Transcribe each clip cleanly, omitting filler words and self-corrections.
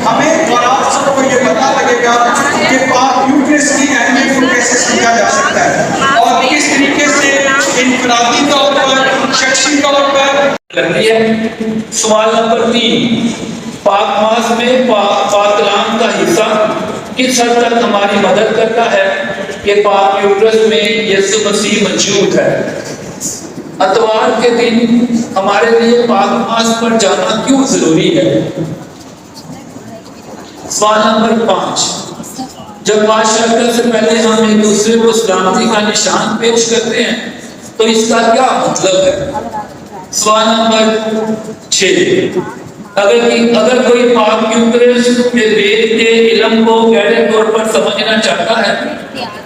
ہمیں اور آپ سب کو یہ پتہ لگے گا کہ پاک یوکرس کی اہمیت کو کیسے سمجھا جا سکتا ہے اور کس طریقے سے انفرادی طور پر، شخصی طور پر لگتی ہے۔ سوال نمبر 3، پاک ماس میں پاک کلام کا حصہ کس حد تک ہماری مدد کرتا ہے کہ پاک یوکرس میں یسوع مسیح موجود ہے؟ اتوار کے دن ہمارے لیے پاک ماس پر جانا کیوں ضروری ہے؟ سوال نمبر 5، جب بادشاہ سے پہلے ہم ایک دوسرے کو سلامتی کا نشان پیش کرتے ہیں تو اس کا کیا مطلب ہے؟ سوال نمبر 6، اگر کوئی پاک یوکرس کے وید کے علم کو گہرے طور پر سمجھنا چاہتا ہے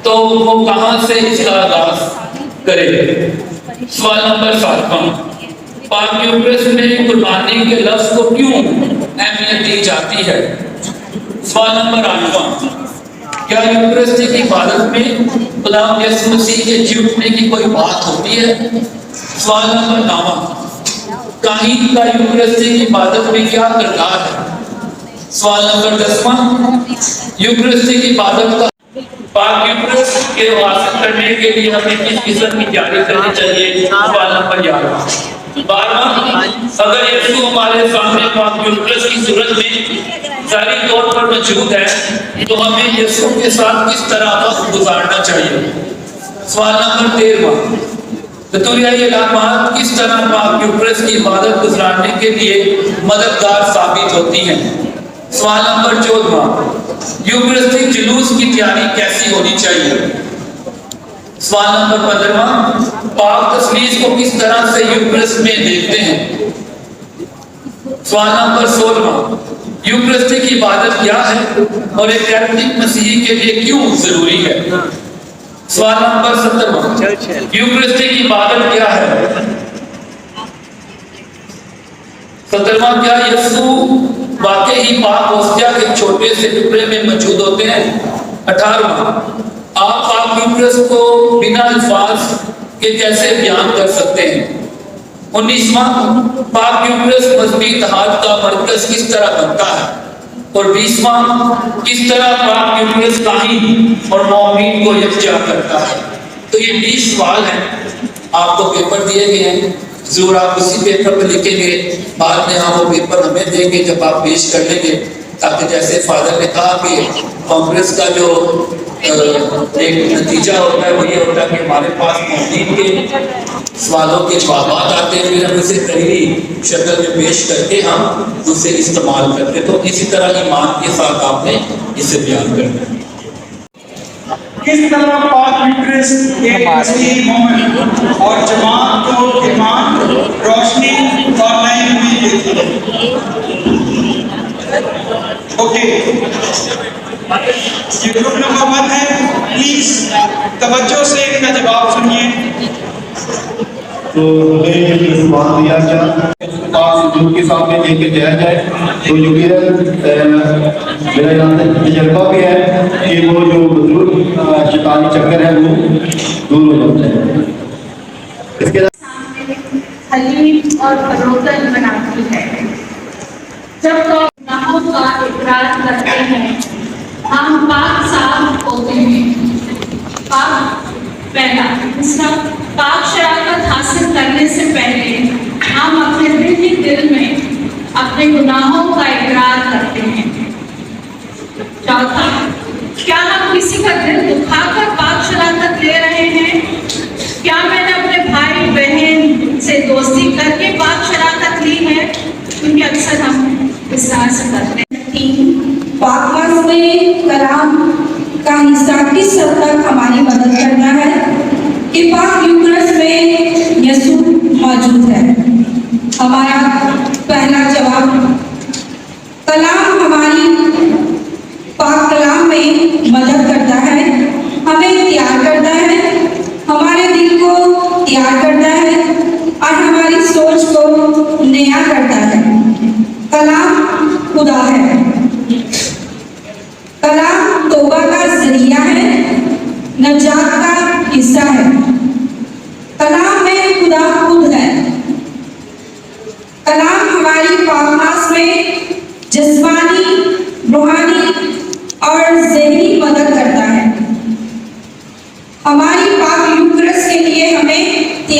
تو وہ کہاں سے اس کا آغاز کرے؟ سوال نمبر 7، پاک یوکرس میں قربانی کے لفظ کو کیوں اہمیت دی جاتی ہے؟ سوال نمبر 8، کیا یوکرسٹی کی عبادت میں غلام یسوع مسیح کے جی اٹھنے کی کوئی بات ہوتی ہے؟ سوال نمبر 9، کاہن کا یوکرسٹی کی عبادت میں کیا کردار ہے؟ سوال نمبر 10، یوکرسٹی کی عبادت کا پاک یوکرس کے حاصل کرنے کے لیے ہمیں کس قسم کی تیاری کرنی چاہیے؟ سوال نمبر 11، اگر یسوع ہمارے سامنے پاک یوکرس کی صورت میں ظاہری طور پر موجود ہے تو ہمیں یسوع کے ساتھ کس طرح وقت گزارنا چاہیے؟ سوال نمبر 13، بطوریہ علامات کس طرح پاک یوکرس کی عبادت گزارنے کے لیے مددگار ثابت ہوتی ہیں؟ سوال نمبر 14، یوکرسٹک جلوس کی تیاری کیسی ہونی چاہیے؟ سوال نمبر 15، پاک تسلیس کو کس طرح سے یوکرس میں دیکھتے ہیں؟ سوال نمبر 16، یوکرسٹی کی عبادت کیا ہے اور ایک کیتھولک مسیحی کے لیے کیوں ضروری ہے؟ سوال نمبر 17، یوکرسٹی کی عبادت کیا ہے؟ 17واں، کیا یسوع واقعی پاک ہوسٹیا کے چھوٹے سے ٹکڑے میں موجود ہوتے ہیں؟ 18واں، آپ پاک یوکرس کو بنا الفاظ کے کیسے بیان کر سکتے ہیں؟ 19واں، پاک یوکرس مذہبی اتحاد کا مرکز کس طرح بنتا ہے؟ اور 20واں، کس طرح پاک یوکرس کاہن اور مومنین کو یکجا کرتا ہے؟ تو یہ 20 سوال ہیں، آپ کو پیپر دیے گئے ہیں، ضرور آپ اسی پیپر پہ لکھیں گے، بعد میں ہم وہ پیپر ہمیں دیں گے جب آپ پیش کر لیں گے، تاکہ جیسے فادر نے کہا کہ کانگریس کا جو ایک نتیجہ ہوتا ہے وہ یہ ہوتا ہے کہ ہمارے پاس مومنین کے سوالوں کے جوابات آتے ہیں، پھر ہم اسے تحریری شکل میں پیش کر کے ہم اسے استعمال کرتے ہیں، تو اسی طرح ایمان کے ساتھ آپ نے اسے بیان کرنا ہے۔ کس طرح پاک یوکرس ایک مسیحی مومن اور جماعت کو ایمان، روشنی اور نئی امید دیتی ہے؟ اوکے، یہ گروپ نمبر 1 ہے، پلیز توجہ سے ان کا جواب سنیے۔ تو ہمیں یہ سوال دیا کیا پاس گروپ کے سامنے لے کے جایا جائے، تو جو کہ میرا یہاں تک تجربہ بھی ہے کہ وہ جو بزرگ شیطانی چکر ہے وہ دور ہو جاتا ہے۔ اس کے حلیم اور فروتن بناتی ہے۔ جب لوگ گناہوں کا اقرار کرتے ہیں ہم پاک صاف ہوتے ہیں۔ پاک شراکت حاصل کرنے سے پہلے ہم اپنے دل میں اپنے گناہوں کا اقرار کرتے ہیں۔ چوتھا، کیا ہم کسی کا دل دکھا کر پاک شراکت لے رہے ہیں؟ کیا میں نے اپنے بھائی بہن سے دوستی کر کے پاک شراکت لی ہے؟ کیونکہ اکثر ہم اس طرح سے کرتے ہیں۔ پاک ماس میں کلام کا حصہ کس حد تک ہماری مدد کرتا ہے کہ پاک یوکرس میں یسوع موجود ہے؟ ہمارا پہلا جواب، کلام ہماری پاک کلام میں مدد کرتا ہے، ہمیں تیار کرتا ہے، ہمارے دل کو تیار کرتا ہے اور ہماری سوچ کو نیا کرتا ہے۔ کلام خدا ہے، کلام توبہ کا ذریعہ ہے، نجات کا حصہ ہے۔ کلام میں خدا خود ہے۔ کلام ہماری پاک ماس میں جسمانی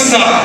7,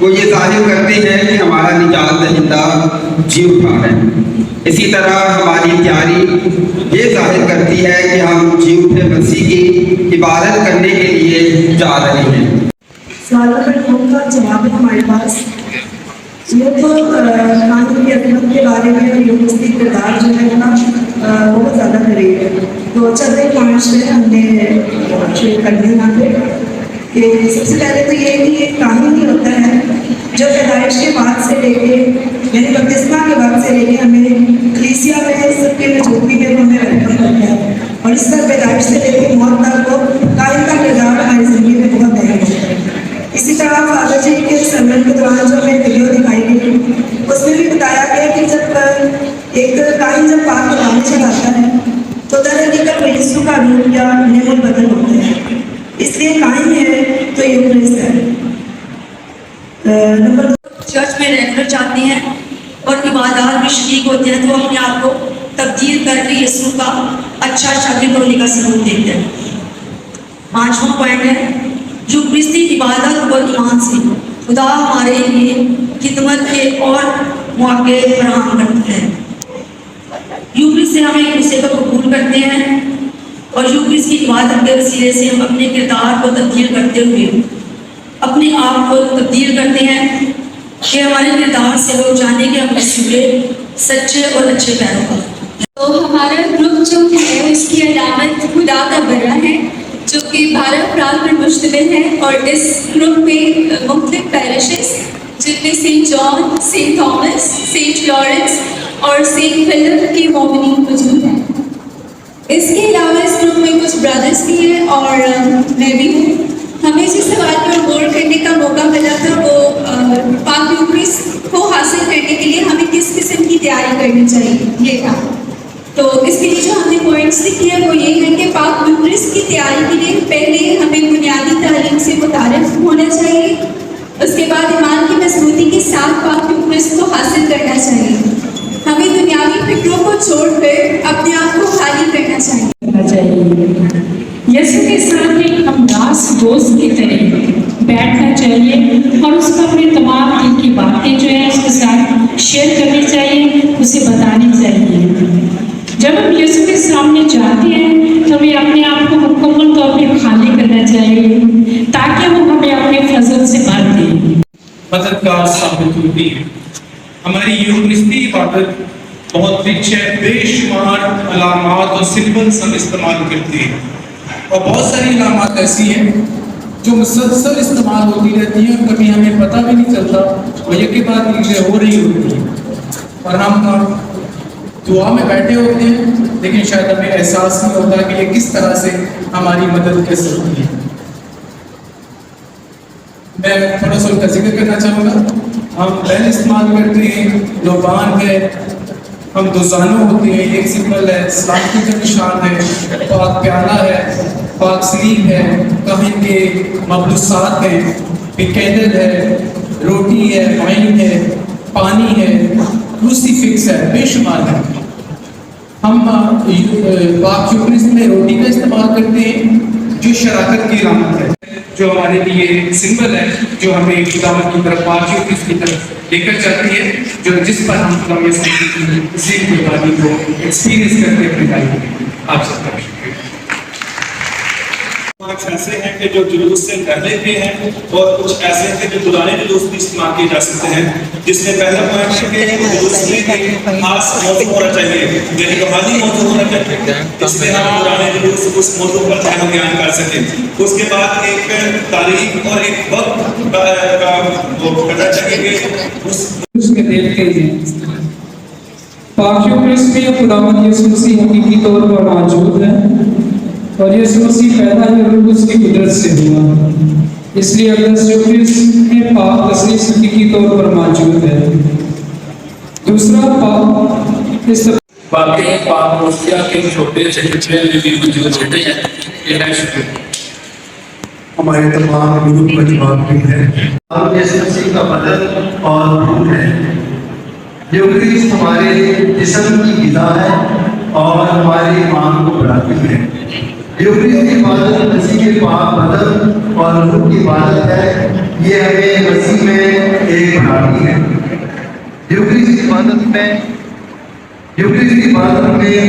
وہ یہ ظاہر کرتے ہیں کہ ہمارا نجات دہندہ جی اٹھا ہے۔ اسی طرح ہماری تیاری یہ ظاہر کرتی ہے کہ ہم جی اٹھے مسیح کی عبادت کرنے کے لیے جا رہے ہیں۔ سوالوں پر فون کا جواب ہے ہمارے پاس۔ یہ تو قانون کی عظمت کے بارے میں یونیورسٹی کردار جو ہے نا بہت زیادہ قریب ہے، تو چل رہے پوائنٹس میں ہم نے شیئر کر دیا یہاں پہ کہ سب سے پہلے تو یہ کہ ایک قانون ہی ہوتا ہے جو پیدائش کے بعد سے لے کے یعنی بپتسمہ کے وقت سے لے کے ہمیں کلیسیا میں سب کے موجودگی میں ہمیں ویلکم کرتا ہے، اور اس طرح پیدائش سے لے کے موت تک وہ قائم کا کردار ہماری زندگی میں بہت اہم ہوتا ہے۔ اسی طرح فادر جی کے سرمن کے دوران جو ہمیں ویڈیو دکھائی گئی اس میں بھی بتایا گیا کہ جب ایک کائن جب پاک قربانی چڑھاتا ہے تو در حقیقت میں یسوع کا روح یا نعم البدن ہوتے ہیں، اس لیے کائن ہے تو یوکرسٹ ہے۔ نمبر 2، چرچ میں ریگولر جاتے ہیں اور عبادات میں شریک ہوتے ہیں تو وہ اپنے آپ کو تبدیل کر کے یسوع کا اچھا شاگرد ہونے کا ثبوت دیتے ہیں۔ 5واں پوائنٹ ہے یوکرستی عبادت اور ایمان سے خدا ہمارے لیے خدمت کے اور مواقع فراہم کرتا ہے۔ یوکرس سے ہم ایک دوسرے کو قبول کرتے ہیں اور یوکرس کی عبادت کے وسیلے سے ہم اپنے کردار کو تبدیل کرتے ہوئے اپنے آپ کو تبدیل کرتے ہیں کہ ہمارے کردار سے لوگ جانے کہ ہم یسوع کے سچے اور اچھے پیروکار۔ تو ہمارا گروپ جو ہے اس کی علامت خدا کا برا ہے جو کہ 12 افراد پر مشتمل ہے، اور اس گروپ میں مختلف پیرشز جن میں سینٹ جان، سینٹ تھامس، سینٹ لارنس اور سینٹ فلپ کے مومنین موجود ہیں۔ اس کے علاوہ اس گروپ میں کچھ برادرز بھی ہیں اور میں بھی ہوں۔ ہمیں جس سوال پر غور کرنے کا موقع ملا تھا وہ پاک یوکرس کو حاصل کرنے کے لیے ہمیں کس قسم کی تیاری کرنی چاہیے یہ تھا۔ تو اس کے لیے جو ہم نے پوائنٹس لکھے ہیں وہ یہ ہے کہ پاک یوکرس کی تیاری کے لیے پہلے ہمیں بنیادی تعلیم سے متعارف ہونا چاہیے، اس کے بعد ایمان کی مضبوطی کے ساتھ پاک یوکرس کو حاصل کرنا چاہیے۔ ہمیں دنیاوی فکروں کو چھوڑ کر اپنے آپ کو خالی کرنا چاہیے۔ یسوع کے ساتھ ایک ہمراس دوست کی طرح بیٹھنا چاہیے اور اس کو اپنے تمام دل کی باتیں جو ہیں اس کے ساتھ شیئر کرنی چاہیے، اسے بتانی چاہیے۔ جب ہم یسوع کے سامنے جاتے ہیں تو ہمیں اپنے آپ کو مکمل طور پہ خالی کرنا چاہیے تاکہ وہ ہمیں اپنے فضل سے بھر دے۔ مددگار ثابت ہوتی ہے۔ ہماری یونیورسٹی عبادت بہت رچ ہے، بے شمار علامات اور سمبلس ہم استعمال کرتے ہیں، اور بہت ساری علامات ایسی ہیں جو مسلسل استعمال ہوتی رہتی ہیں، کبھی ہمیں پتہ بھی نہیں چلتا اور یکی بعد چیزیں ہو رہی ہوتی ہیں اور ہم دعا میں بیٹھے ہوتے ہیں لیکن شاید ہمیں احساس نہیں ہوتا کہ یہ کس طرح سے ہماری مدد کر سکتی ہے۔ میں تھوڑا سا ان کا ذکر کرنا چاہوں گا۔ ہم بیل استعمال کرتے ہیں، لوبان ہے، ہم دوزانو ہوتے ہیں، ایک سمبل ہے، سلامتی کا نشان ہے، پاک پیالہ ہے، پاک سلیب ہے، کہن کے مبلوسات ہیں، پکیدل ہے، روٹی ہے، وائن ہے، پانی ہے، کروسیفکس ہے، بے شمار ہے۔ ہم پاک یوکرس میں روٹی کا استعمال کرتے ہیں جو شراکت کی علامت ہے، جو ہمارے لیے سمبل ہے، جو ہمیں خداوند کی طرف، پاک یوکرس کی طرف لے کر جاتی ہے، جو جس پر ہم خدا یسوع کی عظیم قربانی کو ایکسپیرینس کرتے اپنی لائف میں۔ آپ سب کا شکریہ۔ کچھ ایسے ہیں کہ جو جلوس سے پہلے کے ہیں اور کچھ ایسے ہیں کہ جو دوران جلوس بھی استعمال کیے جا سکتے ہیں، جس میں پہلا پوائنٹ ہے کہ جلوس میں ایک خاص موضوع ہونا چاہیے، یعنی کمالی موضوع ہونا چاہیے، اس میں ہم دوران جلوس اس موضوع پر بیان بیان کر سکیں۔ اس کے بعد ایک تاریخ اور ایک وقت کا وہ کرنا چاہیے کہ اس میں دیکھتے ہیں پاک یوکرس میں خداوند یسوع مسیح حقیقی طور پر موجود ہے اور یسوع مسیح پیدا ہی روح اس کی قدرت سے ہوا، اس لیے اقدس یوکرس میں پاک تصنیف حقیقی طور پر موجود ہے۔ دوسرا پاک اس باقی پاک موسیقہ کے چھوٹے سے چھوٹے میں بھی موجود ہوتے ہیں۔ یہ ہے شکریہ۔ ہمارے تمام گروپ کا جواب بھی ہے۔ ہم یسوع مسیح کا بدن اور روح ہے۔ یوکرس ہمارے جسم کی غذا ہے اور ہمارے ایمان کو بڑھاتی ہے۔ یوکرس کی عبادت مسیح کے پاک بدن اور روح کی عبادت ہے۔ یہ ہمیں مسیح میں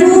2,